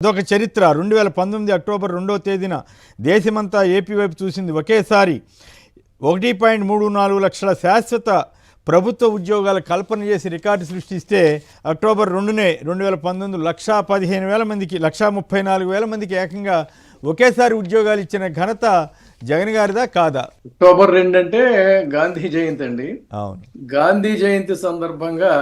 ఇదొక చరిత్ర. 2019 అక్టోబర్ 2వ తేదీన దేశమంతా ఏపీ వైపు చూసింది. ఒకేసారి 1.34 లక్షల శాశ్వత ప్రభుత్వ ఉద్యోగాల కల్పన చేసి రికార్డు సృష్టిస్తే అక్టోబర్ 2నే 2019 1,15,000 మందికి 1,34,000 మందికి ఏకంగా ఒకేసారి ఉద్యోగాలు ఇచ్చిన ఘనత జగన్ గారిదా కాదా? అక్టోబర్ 2 అంటే గాంధీ జయంతి అండి. అవును, గాంధీ జయంతి సందర్భంగా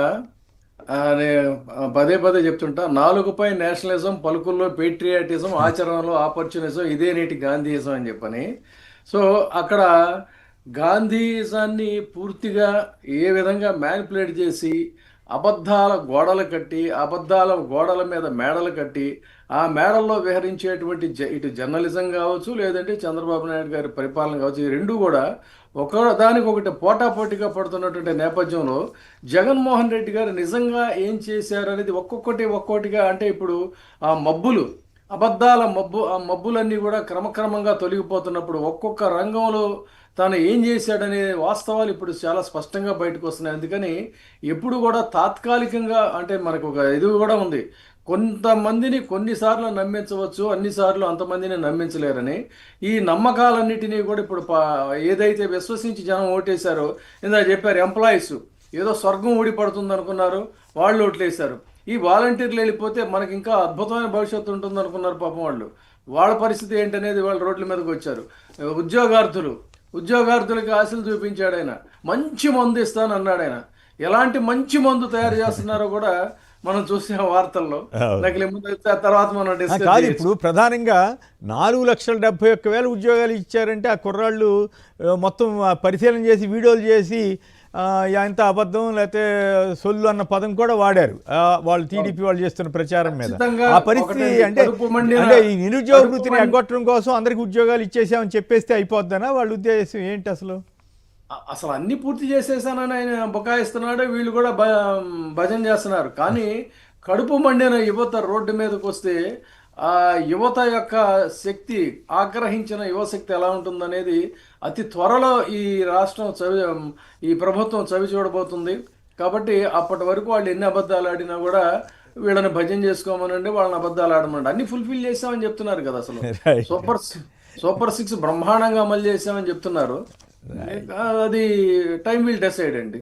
పదే పదే చెప్తుంటా, నాలుగుపై నేషనలిజం, పలుకుల్లో పేట్రియాటిజం, ఆచరణలో ఆపర్చునిజం, ఇదే నేటి గాంధీయిజం అని చెప్పని. సో అక్కడ గాంధీయిజాన్ని పూర్తిగా ఏ విధంగా మ్యానిపులేట్ చేసి అబద్ధాల గోడలు కట్టి, అబద్ధాల గోడల మీద మేడలు కట్టి, ఆ మేడల్లో విహరించేటువంటి ఇటు జర్నలిజం కావచ్చు, లేదంటే చంద్రబాబు నాయుడు గారి పరిపాలన కావచ్చు, ఈ రెండు కూడా ఒకదానికొకటి పోటాపోటీగా పడుతున్నటువంటి నేపథ్యంలో జగన్మోహన్ రెడ్డి గారు నిజంగా ఏం చేశారు అనేది ఒక్కొక్కటిగా, అంటే ఇప్పుడు ఆ మబ్బులు, అబద్ధాల ఆ మబ్బులన్నీ కూడా క్రమక్రమంగా తొలగిపోతున్నప్పుడు ఒక్కొక్క రంగంలో తాను ఏం చేశాడనే వాస్తవాలు ఇప్పుడు చాలా స్పష్టంగా బయటకు వస్తున్నాయి. అందుకని ఎప్పుడు కూడా తాత్కాలికంగా, అంటే మనకు ఒక ఇది కూడా ఉంది, కొంతమందిని కొన్నిసార్లు నమ్మించవచ్చు, అన్నిసార్లు అంతమందిని నమ్మించలేరని. ఈ నమ్మకాలన్నిటినీ కూడా ఇప్పుడు ఏదైతే విశ్వసించి జనం ఓటేశారో, ఇందాక చెప్పారు, ఎంప్లాయీస్ ఏదో స్వర్గం ఊడిపడుతుంది అనుకున్నారు, వాళ్ళు ఓట్లేశారు. ఈ వాలంటీర్లు వెళ్ళిపోతే మనకి ఇంకా అద్భుతమైన భవిష్యత్తు ఉంటుంది అనుకున్నారు పాపం వాళ్ళు. వాళ్ళ పరిస్థితి ఏంటనేది వాళ్ళు రోడ్ల మీదకి వచ్చారు. ఉద్యోగార్థులకి ఆశలు చూపించాడు ఆయన. మంచి మందు ఇస్తాను అన్నాడు ఆయన. ఎలాంటి మంచి మందు తయారు చేస్తున్నారో కూడా మనం చూసిన వార్తల్లో. నకిలీ ముందు తర్వాత మనం డిస్కస్ కాదు. ఇప్పుడు ప్రధానంగా 4,71,000 ఉద్యోగాలు ఇచ్చారంటే ఆ కుర్రాళ్ళు మొత్తం పరిశీలన చేసి వీడియోలు చేసి ఎంత అబద్ధం లేకపోతే సొల్లు అన్న పదం కూడా వాడారు వాళ్ళు, టీడీపీ వాళ్ళు చేస్తున్న ప్రచారం మీద. ఆ పరిస్థితి అంటే ఈ నిరుద్యోగ వృత్తిని ఎగ్గొట్టడం కోసం అందరికి ఉద్యోగాలు ఇచ్చేసామని చెప్పేస్తే అయిపోద్దనా వాళ్ళ ఉద్దేశం ఏంటి? అసలు అన్ని పూర్తి చేసేసానని ఆయన బకాయిస్తున్నాడు, వీళ్ళు కూడా భజన చేస్తున్నారు. కానీ కడుపు మండిన యువత రోడ్డు మీదకి వస్తే ఆ యువత యొక్క శక్తి, ఆగ్రహించిన యువశక్తి ఎలా ఉంటుందనేది అతి త్వరలో ఈ రాష్ట్రం ఈ ప్రభుత్వం చవి చూడబోతుంది. కాబట్టి అప్పటి వరకు వాళ్ళు ఎన్ని అబద్ధాలు ఆడినా కూడా వీళ్ళని భజన చేసుకోమనండి, వాళ్ళని అబద్ధాలు ఆడమనండి. అన్ని ఫుల్ఫిల్ చేసామని చెప్తున్నారు కదా. అసలు సూపర్ 6 బ్రహ్మాండంగా అమలు చేసామని చెప్తున్నారు. అది టైం విల్ డిసైడ్ అండి.